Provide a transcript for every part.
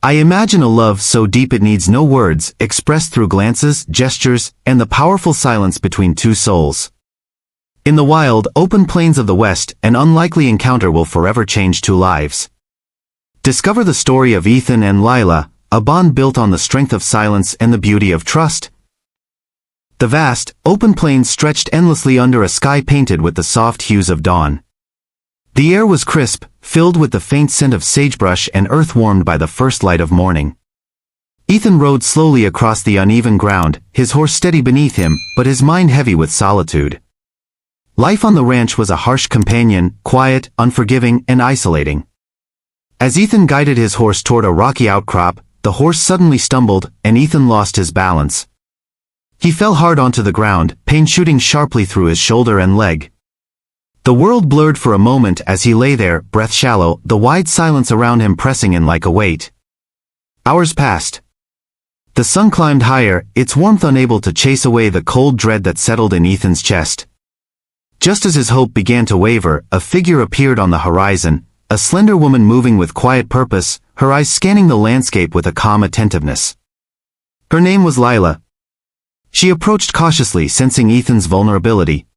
I imagine a love so deep it needs no words, expressed through glances, gestures, and the powerful silence between two souls. In the wild, open plains of the West, an unlikely encounter will forever change two lives. Discover the story of Ethan and Lila, a bond built on the strength of silence and the beauty of trust. The vast, open plains stretched endlessly under a sky painted with the soft hues of dawn. The air was crisp, filled with the faint scent of sagebrush and earth warmed by the first light of morning. Ethan rode slowly across the uneven ground, his horse steady beneath him, but his mind heavy with solitude. Life on the ranch was a harsh companion, quiet, unforgiving, and isolating. As Ethan guided his horse toward a rocky outcrop, the horse suddenly stumbled, and Ethan lost his balance. He fell hard onto the ground, pain shooting sharply through his shoulder and leg. The world blurred for a moment as he lay there, breath shallow, the wide silence around him pressing in like a weight. Hours passed. The sun climbed higher, its warmth unable to chase away the cold dread that settled in Ethan's chest. Just as his hope began to waver, a figure appeared on the horizon, a slender woman moving with quiet purpose, her eyes scanning the landscape with a calm attentiveness. Her name was Lila. She approached cautiously, sensing Ethan's vulnerability.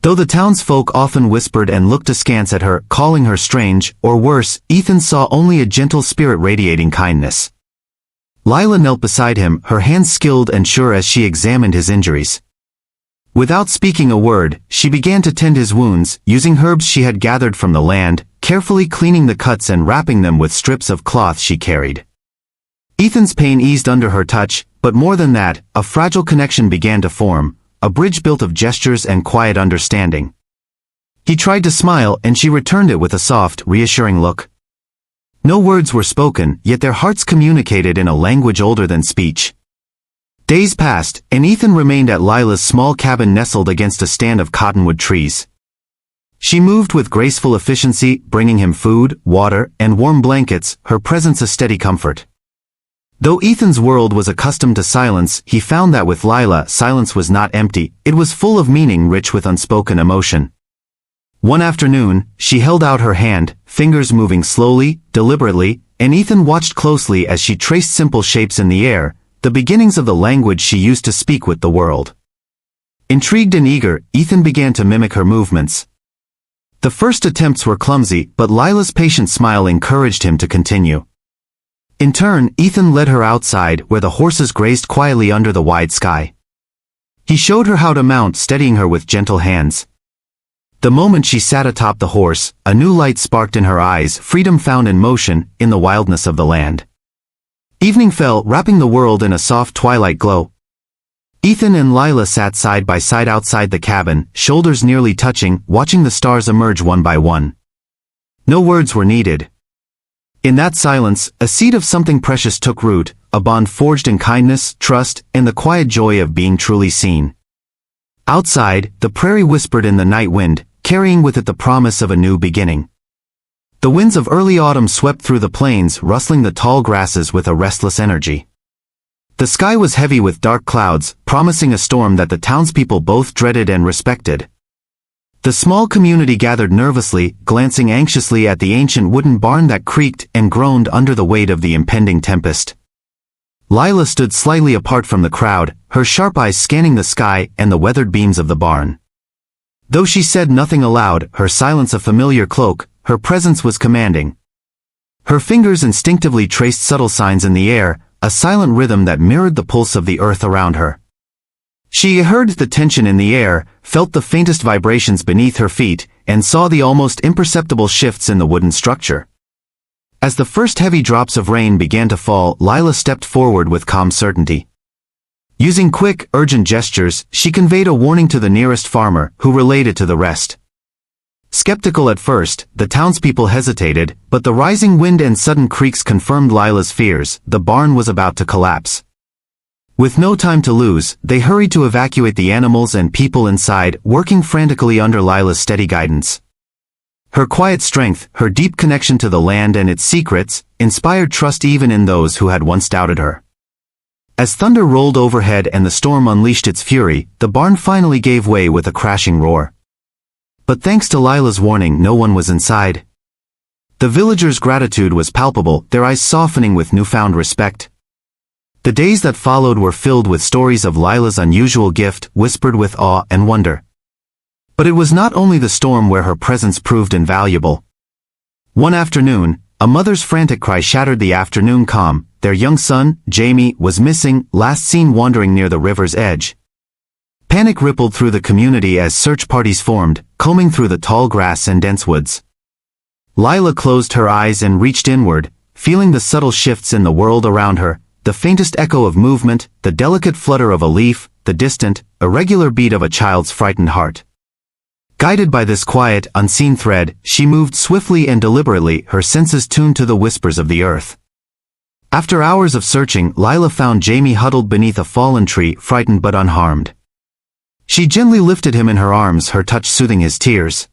Though the townsfolk often whispered and looked askance at her, calling her strange, or worse, Ethan saw only a gentle spirit radiating kindness. Lila knelt beside him, her hands skilled and sure as she examined his injuries. Without speaking a word, she began to tend his wounds, using herbs she had gathered from the land, carefully cleaning the cuts and wrapping them with strips of cloth she carried. Ethan's pain eased under her touch, but more than that, a fragile connection began to form, a bridge built of gestures and quiet understanding. He tried to smile, and she returned it with a soft, reassuring look. No words were spoken, yet their hearts communicated in a language older than speech. Days passed, and Ethan remained at Lila's small cabin nestled against a stand of cottonwood trees. She moved with graceful efficiency, bringing him food, water, and warm blankets, her presence a steady comfort. Though Ethan's world was accustomed to silence, he found that with Lila, silence was not empty, it was full of meaning rich with unspoken emotion. One afternoon, she held out her hand, fingers moving slowly, deliberately, and Ethan watched closely as she traced simple shapes in the air, the beginnings of the language she used to speak with the world. Intrigued and eager, Ethan began to mimic her movements. The first attempts were clumsy, but Lila's patient smile encouraged him to continue. In turn, Ethan led her outside, where the horses grazed quietly under the wide sky. He showed her how to mount, steadying her with gentle hands. The moment she sat atop the horse, a new light sparked in her eyes, freedom found in motion, in the wildness of the land. Evening fell, wrapping the world in a soft twilight glow. Ethan and Lila sat side by side outside the cabin, shoulders nearly touching, watching the stars emerge one by one. No words were needed. In that silence, a seed of something precious took root, a bond forged in kindness, trust, and the quiet joy of being truly seen. Outside, the prairie whispered in the night wind, carrying with it the promise of a new beginning. The winds of early autumn swept through the plains, rustling the tall grasses with a restless energy. The sky was heavy with dark clouds, promising a storm that the townspeople both dreaded and respected. The small community gathered nervously, glancing anxiously at the ancient wooden barn that creaked and groaned under the weight of the impending tempest. Lila stood slightly apart from the crowd, her sharp eyes scanning the sky and the weathered beams of the barn. Though she said nothing aloud, her silence a familiar cloak, her presence was commanding. Her fingers instinctively traced subtle signs in the air, a silent rhythm that mirrored the pulse of the earth around her. She heard the tension in the air, felt the faintest vibrations beneath her feet, and saw the almost imperceptible shifts in the wooden structure. As the first heavy drops of rain began to fall, Lila stepped forward with calm certainty. Using quick, urgent gestures, she conveyed a warning to the nearest farmer, who relayed it to the rest. Skeptical at first, the townspeople hesitated, but the rising wind and sudden creaks confirmed Lila's fears. The barn was about to collapse. With no time to lose, they hurried to evacuate the animals and people inside, working frantically under Lila's steady guidance. Her quiet strength, her deep connection to the land and its secrets, inspired trust even in those who had once doubted her. As thunder rolled overhead and the storm unleashed its fury, the barn finally gave way with a crashing roar. But thanks to Lila's warning, no one was inside. The villagers' gratitude was palpable, their eyes softening with newfound respect. The days that followed were filled with stories of Lila's unusual gift, whispered with awe and wonder. But it was not only the storm where her presence proved invaluable. One afternoon, a mother's frantic cry shattered the afternoon calm. Their young son, Jamie, was missing, last seen wandering near the river's edge. Panic rippled through the community as search parties formed, combing through the tall grass and dense woods. Lila closed her eyes and reached inward, feeling the subtle shifts in the world around her, the faintest echo of movement, the delicate flutter of a leaf, the distant, irregular beat of a child's frightened heart. Guided by this quiet, unseen thread, she moved swiftly and deliberately, her senses tuned to the whispers of the earth. After hours of searching, Lila found Jamie huddled beneath a fallen tree, frightened but unharmed. She gently lifted him in her arms, her touch soothing his tears.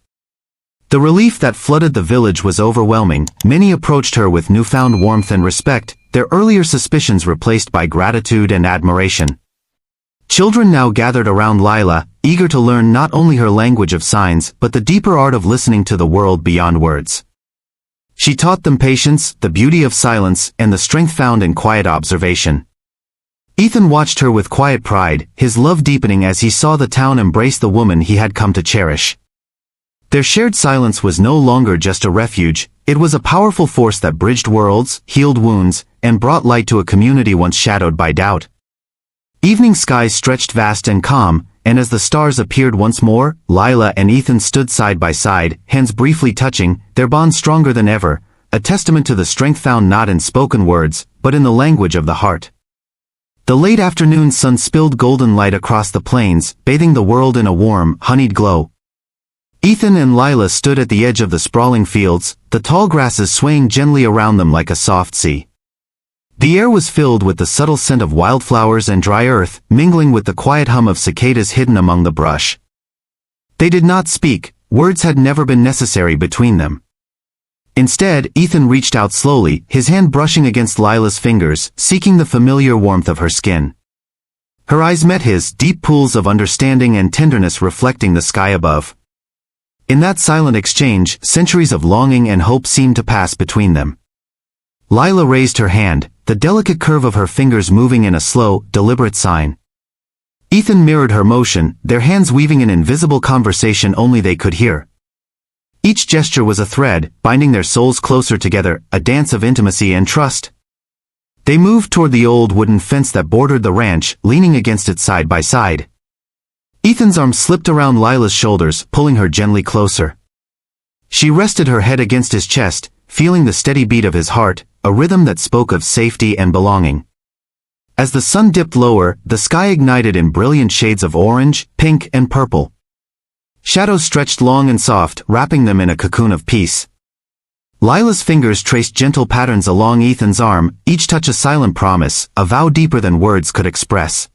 The relief that flooded the village was overwhelming. Many approached her with newfound warmth and respect, their earlier suspicions replaced by gratitude and admiration. Children now gathered around Lila, eager to learn not only her language of signs but the deeper art of listening to the world beyond words. She taught them patience, the beauty of silence, and the strength found in quiet observation. Ethan watched her with quiet pride, his love deepening as he saw the town embrace the woman he had come to cherish. Their shared silence was no longer just a refuge, it was a powerful force that bridged worlds, healed wounds, and brought light to a community once shadowed by doubt. Evening skies stretched vast and calm, and as the stars appeared once more, Lila and Ethan stood side by side, hands briefly touching, their bond stronger than ever, a testament to the strength found not in spoken words, but in the language of the heart. The late afternoon sun spilled golden light across the plains, bathing the world in a warm, honeyed glow. Ethan and Lila stood at the edge of the sprawling fields, the tall grasses swaying gently around them like a soft sea. The air was filled with the subtle scent of wildflowers and dry earth, mingling with the quiet hum of cicadas hidden among the brush. They did not speak, words had never been necessary between them. Instead, Ethan reached out slowly, his hand brushing against Lila's fingers, seeking the familiar warmth of her skin. Her eyes met his, deep pools of understanding and tenderness reflecting the sky above. In that silent exchange, centuries of longing and hope seemed to pass between them. Lila raised her hand, the delicate curve of her fingers moving in a slow, deliberate sign. Ethan mirrored her motion, their hands weaving an invisible conversation only they could hear. Each gesture was a thread, binding their souls closer together, a dance of intimacy and trust. They moved toward the old wooden fence that bordered the ranch, leaning against it side by side. Ethan's arm slipped around Lila's shoulders, pulling her gently closer. She rested her head against his chest, feeling the steady beat of his heart, a rhythm that spoke of safety and belonging. As the sun dipped lower, the sky ignited in brilliant shades of orange, pink, and purple. Shadows stretched long and soft, wrapping them in a cocoon of peace. Lila's fingers traced gentle patterns along Ethan's arm, each touch a silent promise, a vow deeper than words could express.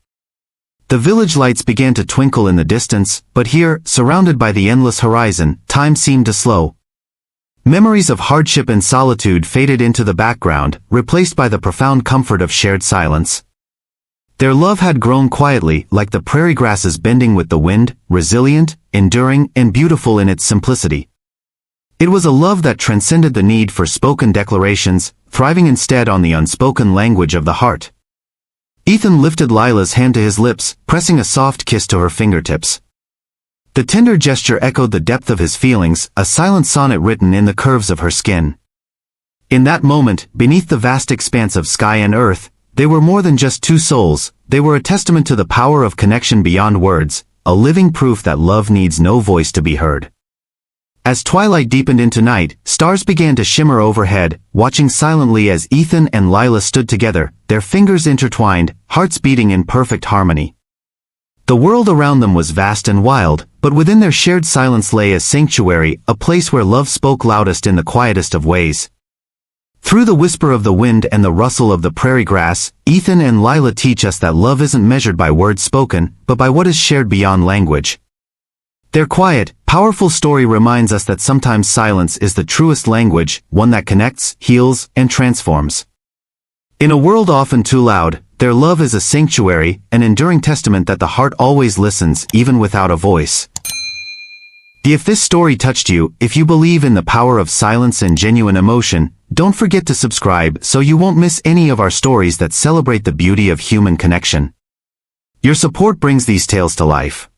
The village lights began to twinkle in the distance, but here, surrounded by the endless horizon, time seemed to slow. Memories of hardship and solitude faded into the background, replaced by the profound comfort of shared silence. Their love had grown quietly, like the prairie grasses bending with the wind, resilient, enduring, and beautiful in its simplicity. It was a love that transcended the need for spoken declarations, thriving instead on the unspoken language of the heart. Ethan lifted Lila's hand to his lips, pressing a soft kiss to her fingertips. The tender gesture echoed the depth of his feelings, a silent sonnet written in the curves of her skin. In that moment, beneath the vast expanse of sky and earth, they were more than just two souls, they were a testament to the power of connection beyond words, a living proof that love needs no voice to be heard. As twilight deepened into night, stars began to shimmer overhead, watching silently as Ethan and Lila stood together, their fingers intertwined, hearts beating in perfect harmony. The world around them was vast and wild, but within their shared silence lay a sanctuary, a place where love spoke loudest in the quietest of ways. Through the whisper of the wind and the rustle of the prairie grass, Ethan and Lila teach us that love isn't measured by words spoken, but by what is shared beyond language. Their quiet, powerful story reminds us that sometimes silence is the truest language, one that connects, heals, and transforms. In a world often too loud, their love is a sanctuary, an enduring testament that the heart always listens, even without a voice. If this story touched you, if you believe in the power of silence and genuine emotion, don't forget to subscribe so you won't miss any of our stories that celebrate the beauty of human connection. Your support brings these tales to life.